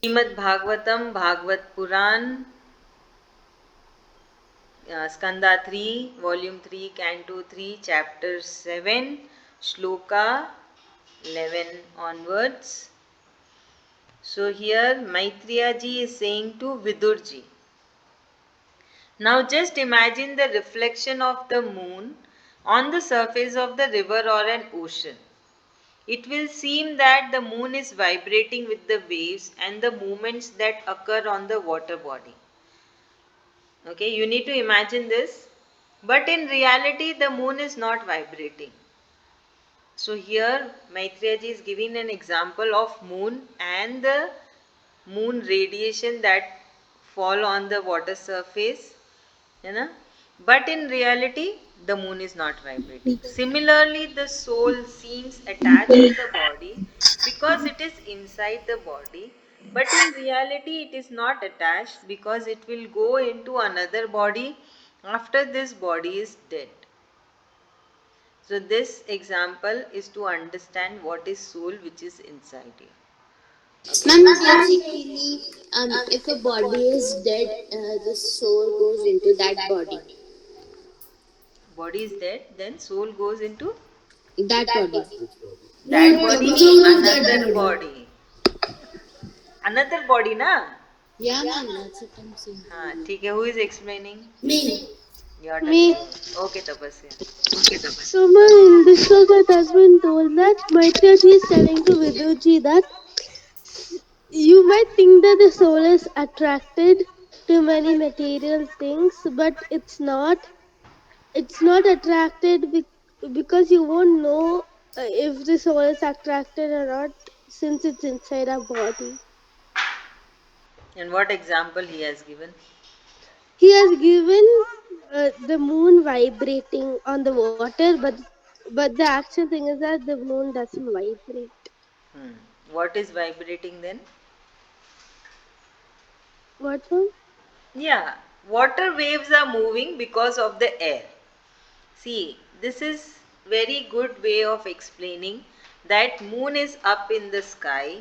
Srimad Bhagwatam, Bhagwad Puran, Skanda3, Volume 3, Canto 3, Chapter-7, Sloka 11 onwards. So here Maitreyaji is saying to Vidurji, now just imagine the reflection of the moon on the surface of the river or an ocean. It will seem that the moon is vibrating with the waves and the movements that occur on the water body. Okay, you need to imagine this. But in reality, the moon is not vibrating. So here Maitreyaji is giving an example of moon and the moon radiation that fall on the water surface. You know? But in reality, the moon is not vibrating. Similarly, the soul seems attached to the body because it is inside the body. But in reality, it is not attached because it will go into another body after this body is dead. So, this example is to understand what is soul which is inside you. Okay. Ma'am, basically, if a body is dead, the soul goes into that body. Body is dead, then soul goes into That body. No, that it body, comes out of that another body. body. Another body, na? Yeah, ma'am, that's what I'm saying. हाँ ठीक है. Who is explaining? Me. Your turn. Me. Okay, Tapasya. So, in this sloka, it has been told that Maitreyaji is telling to Vidurji that you might think that the soul is attracted to many material things, but it's not. It's not attracted because you won't know if the soul is attracted or not since it's inside our body. And what example he has given? He has given the moon vibrating on the water, but the actual thing is that the moon doesn't vibrate. Hmm. What is vibrating then? What one? Yeah, water waves are moving because of the air. See, this is very good way of explaining that moon is up in the sky.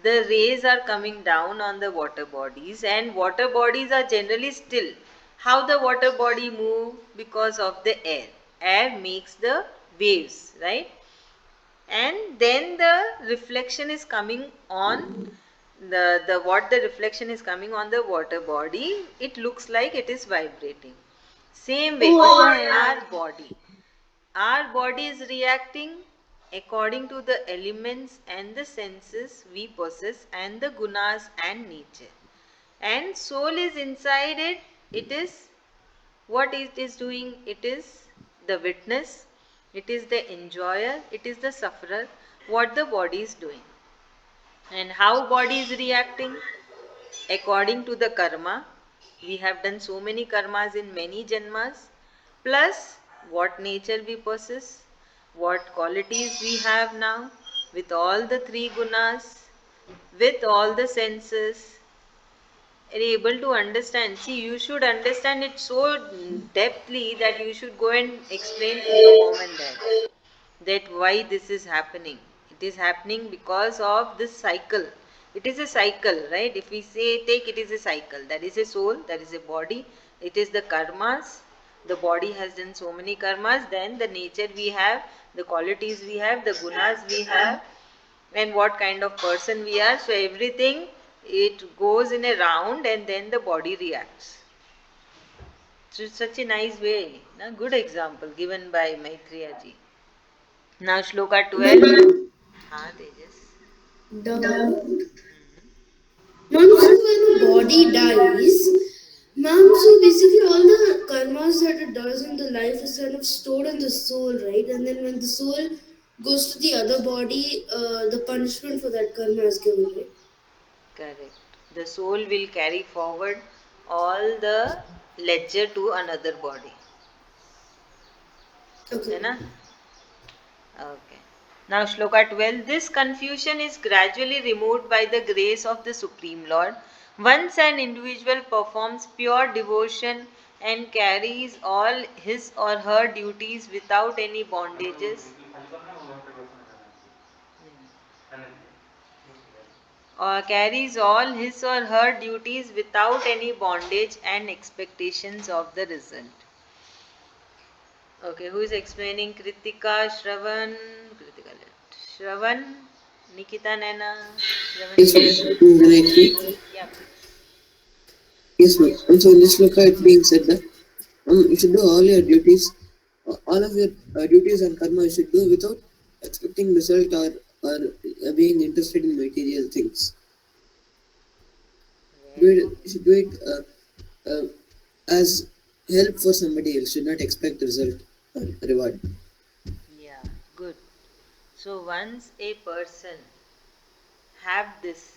The rays are coming down on the water bodies and water bodies are generally still. How the water body move? Because of the air. Air makes the waves, right? And then the reflection is coming on the what the reflection is coming on the water body, it looks like it is vibrating. Same way, Oh yeah. our body is reacting according to the elements and the senses we possess and the gunas and nature. And soul is inside it. It is what it is doing. It is the witness, it is the enjoyer, it is the sufferer, what the body is doing. And how body is reacting? According to the karma. We have done so many karmas in many janmas, plus what nature we possess, what qualities we have now, with all the three gunas, with all the senses, are able to understand. See, you should understand it so depthly that you should go and explain to your mom and dad that why this is happening. It is happening because of this cycle. It is a cycle, right? If we say take, it is a cycle. That is a soul, that is a body. It is the karmas. The body has done so many karmas. Then the nature we have, the qualities we have, the gunas we have, and what kind of person we are. So everything, it goes in a round and then the body reacts. So it's such a nice way, na? Good example given by Maitreyaji. Now Shloka 12. हाँ तेजस. Doubt. Ma'am, so when a body dies, ma'am, so basically all the karmas that it does in the life is kind of stored in the soul, right? And then when the soul goes to the other body, the punishment for that karma is given, right? Correct. The soul will carry forward all the ledger to another body. Okay. है ना? Okay. Now Shloka 12. This confusion is gradually removed by the grace of the Supreme Lord. Once an individual performs pure devotion and carries all his or her duties without any bondages. or carries all his or her duties without any bondage and expectations of the result. Okay, who is explaining? Kritika, Shravan, Kritika, Shravan, Nikita, Naina, Shravan. Yes, ma'am. Can I explain? Yeah, please. Yes, ma'am. And so in this sloka, it's being said that you should do all your duties, all of your duties and karma you should do without expecting result or being interested in material things. Very You should do it as help for somebody else. Should not expect result or reward. yeah, good. So once a person have this,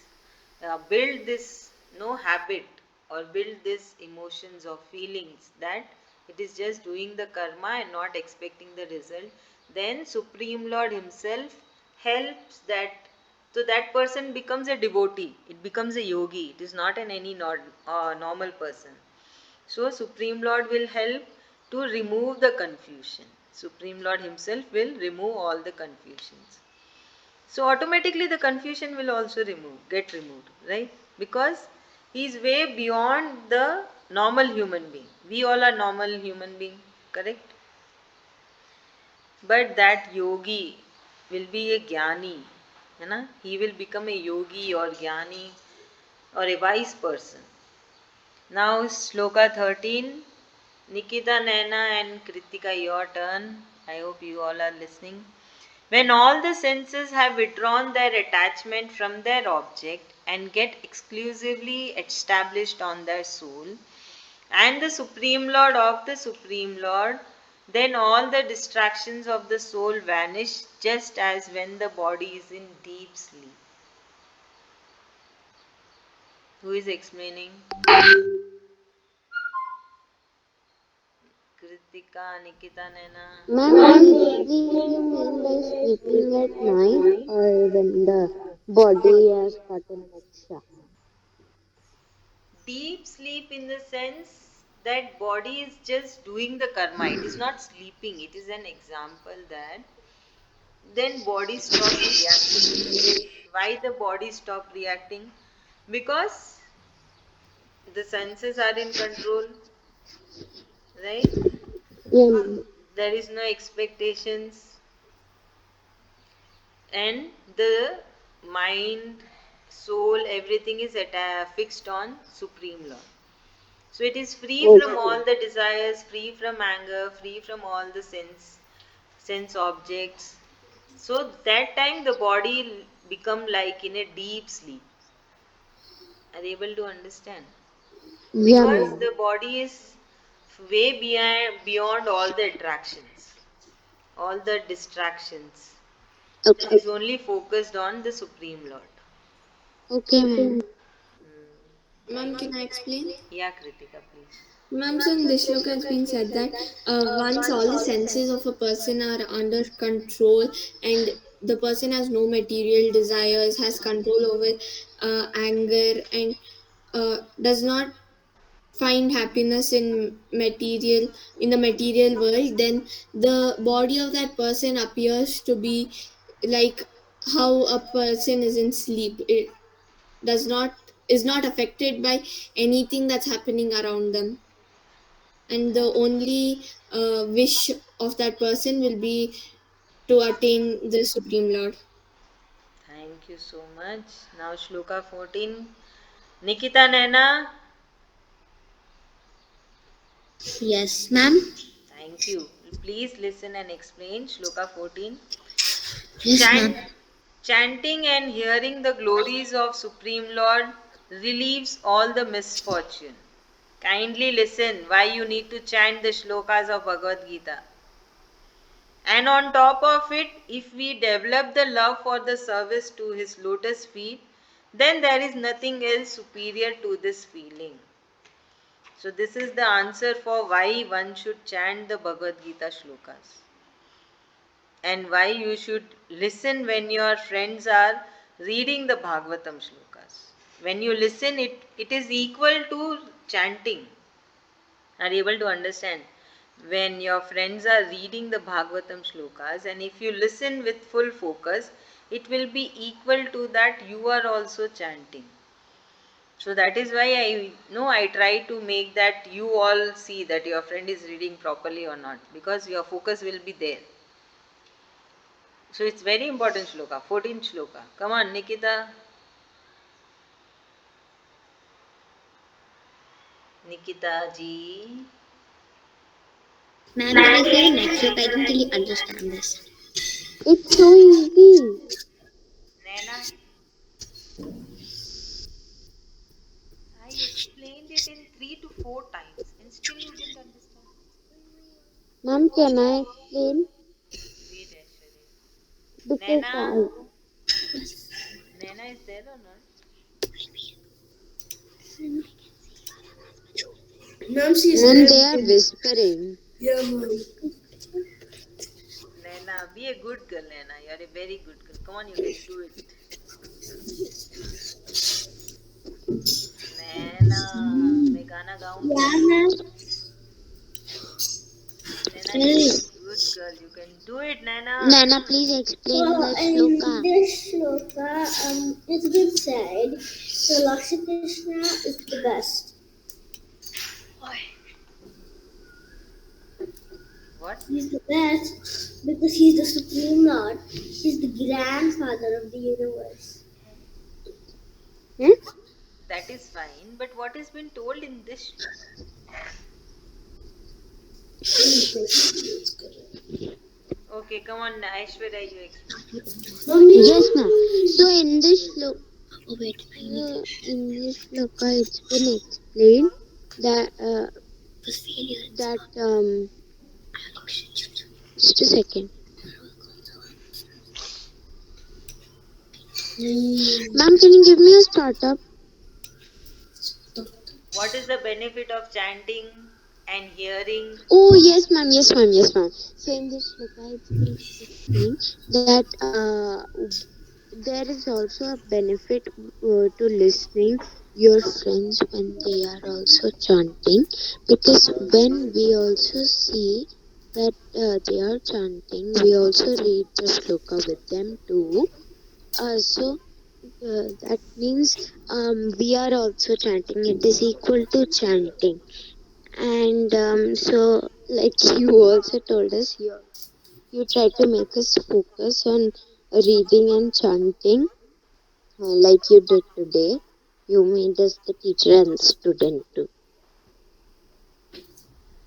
build this no habit or build this emotions or feelings that it is just doing the karma and not expecting the result, then Supreme Lord himself helps that, so that person becomes a devotee, it becomes a yogi, it is not an any normal person. So Supreme Lord will help to remove the confusion. Supreme Lord himself will remove all the confusions. So automatically the confusion will also get removed, right? Because he is way beyond the normal human being. We all are normal human being, correct? But that yogi will be a jnani, है ना? He will become a yogi or jnani or a wise person. Now Sloka 13. Nikita, Naina and Kritika, your turn. I hope you all are listening. When all the senses have withdrawn their attachment from their object and get exclusively established on their soul, and the Supreme Lord of the Supreme Lord, then all the distractions of the soul vanish just as when the body is in deep sleep. Who is explaining? Kritika, Nikita, Naina. Ma'am, deep sleep you mean by sleeping at night or when the body has gotten extra? Deep sleep in the sense that body is just doing the karma, it is not sleeping, it is an example that then body stops reacting. Why the body stop reacting? Because the senses are in control, right? Yeah, ma'am. There is no expectations, and the mind, soul, everything is fixed on Supreme Lord. So it is free from Okay. all the desires, free from anger, free from all the sense objects. So that time the body become like in a deep sleep. Are you able to understand? Yeah, Because ma'am. the body is way beyond all the attractions, all the distractions. It Okay. is only focused on the Supreme Lord. Okay, ma'am. Ma'am, Thank can you. I explain? Yeah, Kritika, please. Ma'am, so in this look has been said that once all the senses of a person are under control and the person has no material desires, has control over anger, and does not find happiness in the material world, then the body of that person appears to be like how a person is in sleep. It does not is not affected by anything that's happening around them, and the only wish of that person will be to attain the supreme lord. Thank you so much. Now Shloka 14. Nikita, Naina. Yes, ma'am. Thank you. Please listen and explain. Shloka 14. Yes, ma'am. Chant, chanting and hearing the glories of Supreme Lord relieves all the misfortune. Kindly listen why you need to chant the shlokas of Bhagavad Gita. And on top of it, if we develop the love for the service to his lotus feet, then there is nothing else superior to this feeling. So, this is the answer for why one should chant the Bhagavad Gita shlokas, and why you should listen when your friends are reading the Bhagwatam shlokas. When you listen, it is equal to chanting. Are you able to understand? When your friends are reading the Bhagwatam shlokas, and if you listen with full focus, it will be equal to that you are also chanting. So that is why I try to make that you all see that your friend is reading properly or not, because your focus will be there. So it's very important shloka, 14th shloka. Come on, Nikita. Nikita ji. Ma'am, can I say the next look? I didn't really understand this. It's so easy. Naina, I explained it in 3 to 4 times and still you didn't understand. Ma'am, can I explain? Wait, Aishwarya. Because Naina, Naina is there or not? Ma'am, she's ma'am, there. they are whispering. Yeah, ma'am. Naina, be a good girl, Naina. You are a very good girl. Come on, you can do it. नैना मैं गाना गाऊं क्या? Yeah, ma'am. Naina, you are a good girl. You can do it, Naina. Nana, please explain So the in shloka. this sloka, it's been said, the Lord Krishna is the best. What? He's the best because he's the Supreme Lord. He's the grandfather of the universe. Hmm? That is fine, but what has been told in this shloka? Okay, come on, Aishwarya, you explain. Mommy. Yes, ma'am. So Oh wait, I need in this shloka, it's been explained that this failure. just a second, ma'am. Can you give me a startup? What is the benefit of chanting and hearing? Oh, yes, ma'am. Yes, ma'am. Yes, ma'am. So in this shloka, it's been explained that there is also a benefit to listening your friends when they are also chanting, because when we also see that they are chanting, we also read the shloka with them too. That means we are also chanting. It is equal to chanting. And like you also told us, you try to make us focus on reading and chanting, like you did today. You made us the teacher and student too.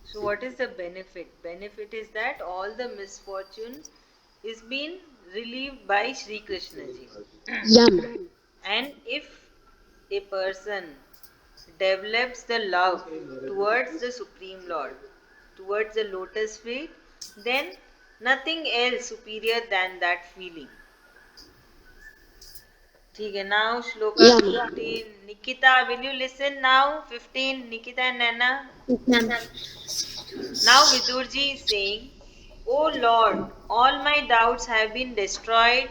So what is the benefit? Benefit is that all the misfortune is being relieved by Sri Krishna ji. Yum. And if a person develops the love towards the Supreme Lord, towards the lotus feet, then nothing else superior than that feeling. ठीक है, now Shloka Yum. 15. Nikita, will you listen now? 15, Nikita and Nana. Ma'am. Now Vidurji is saying, O Lord, all my doubts have been destroyed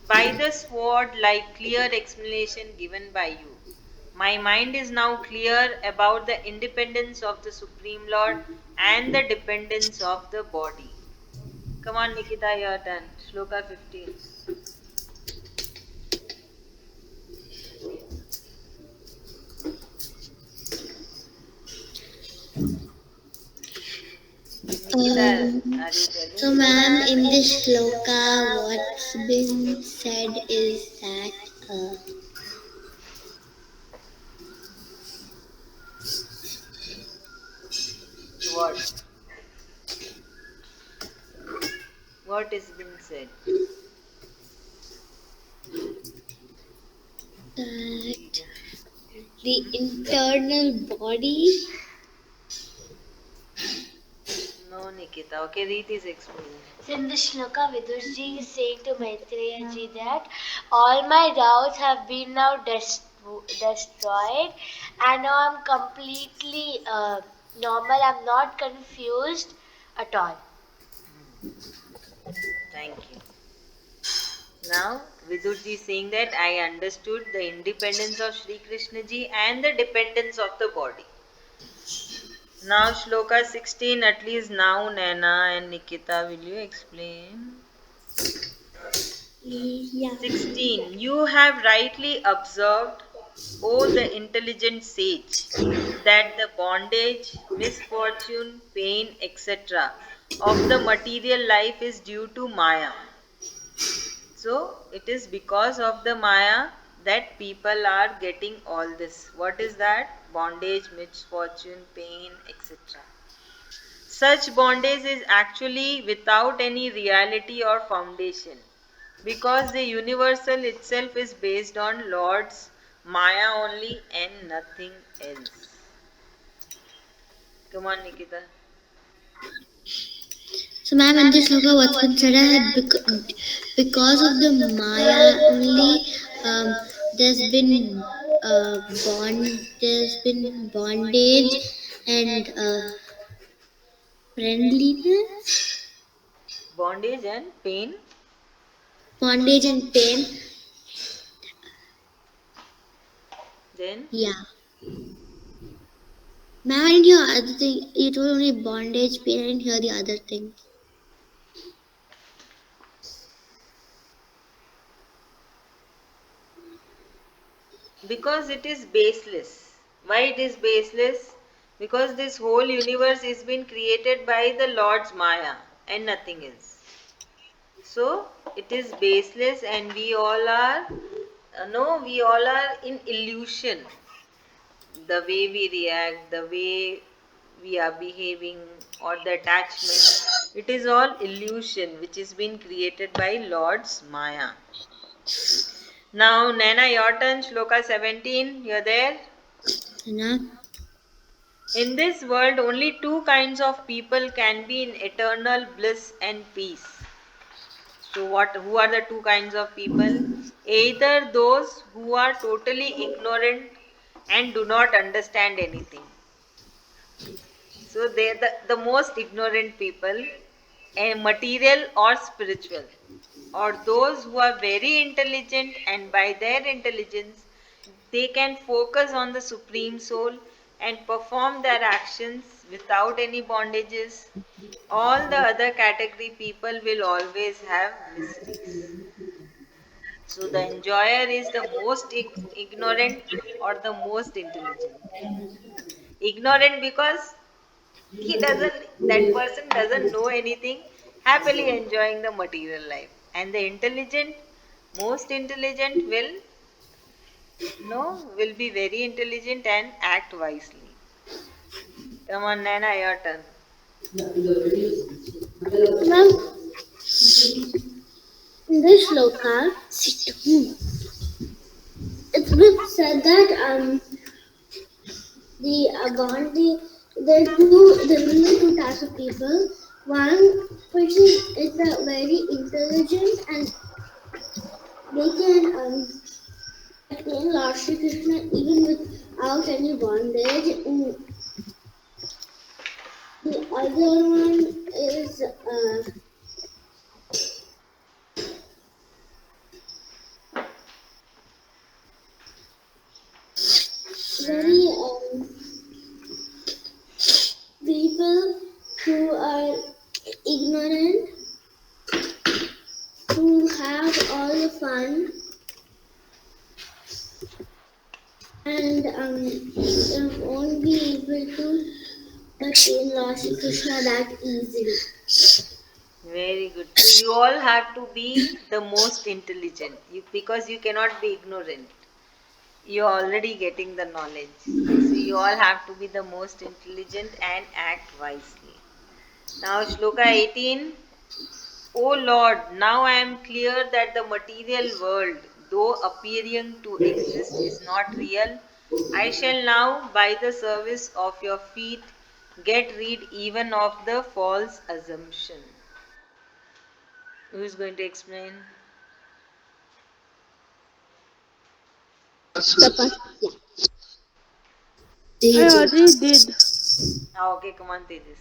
by the sword like clear explanation given by you. My mind is now clear about the independence of the Supreme Lord and the dependence of the body. Come on, Nikita, your turn. Shloka 15. Nikita, are you telling? So ma'am, in this shloka, what's been said is that What? What has been said? that the internal body. No, Nikita. Okay, read his explanation. So in the shloka, Vidurji is saying to Maitreyaji that all my doubts have been now destroyed, and now I'm completely normal. I'm not confused at all. Thank you. Now, Vidurji is saying that I understood the independence of Sri Krishna ji and the dependence of the body. Now, Shloka 16, at least now, Naina and Nikita, will you explain? Yeah. 16. You have rightly observed, O the intelligent sage, that the bondage, misfortune, pain, etc. of the material life is due to Maya. So, it is because of the Maya that people are getting all this. What is that? Bondage, misfortune, pain, etc. Such bondage is actually without any reality or foundation because the universal itself is based on Lord's Maya only and nothing else. Come on, Nikita. So, ma'am, in this sloka, what's been said ahead, because of the Maya only, um, there's been there's been bondage and friendliness, Bondage and pain. bondage and pain. Then, Yeah, ma'am, I didn't hear other thing. You told only bondage, pain. I didn't hear the other thing. because it is baseless. Why it is baseless? Because this whole universe is been created by the Lord's Maya and nothing else. So it is baseless, and we all are, no, we all are in illusion. The way we react, the way we are behaving, or the attachment, it is all illusion which is been created by Lord's Maya. Now, Nana, your turn, Shloka 17, you're there. Enough. In this world, only two kinds of people can be in eternal bliss and peace. So, who are the two kinds of people? Either those who are totally ignorant and do not understand anything. So, they're the most ignorant people, and material or spiritual. Or those who are very intelligent, and by their intelligence, they can focus on the Supreme Soul and perform their actions without any bondages. All the other category people will always have miseries. So the enjoyer is the most ignorant or the most intelligent. Ignorant because that person doesn't know anything, happily enjoying the material life. And the intelligent, most intelligent will be very intelligent and act wisely. Come on, Nana, your turn. Ma'am, in this sloka, it's been said that the bonding there will be two types of people. One person is very intelligent and they can attain Lord Shri Krishna even without any bondage. And the other one is Hmm? very people who are ignorant, who have all the fun and won't be able to attain Lord Shri Krishna that easily. Very good. So you all have to be the most intelligent because you cannot be ignorant. You're already getting the knowledge. So you all have to be the most intelligent and act wisely. Now, Shloka 18. O Lord, now I am clear that the material world, though appearing to exist, is not real. I shall now, by the service of your feet, get rid even of the false assumption. Who is going to explain? Papa, yeah. I Tejas. already did. Ah, okay, come on, Tejas.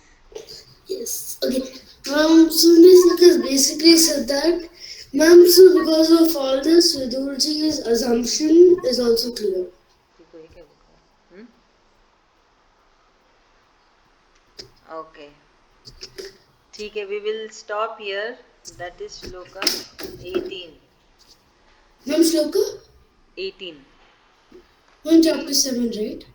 Yes. Okay. So this look has basically said that, ma'am, so because of all this, Vidurji's assumption is also clear. देखो ये क्या लिखा है? Okay. ठीक है, we will stop here. That is Shloka 18. Ma'am Sloka? 18. On chapter 7, right?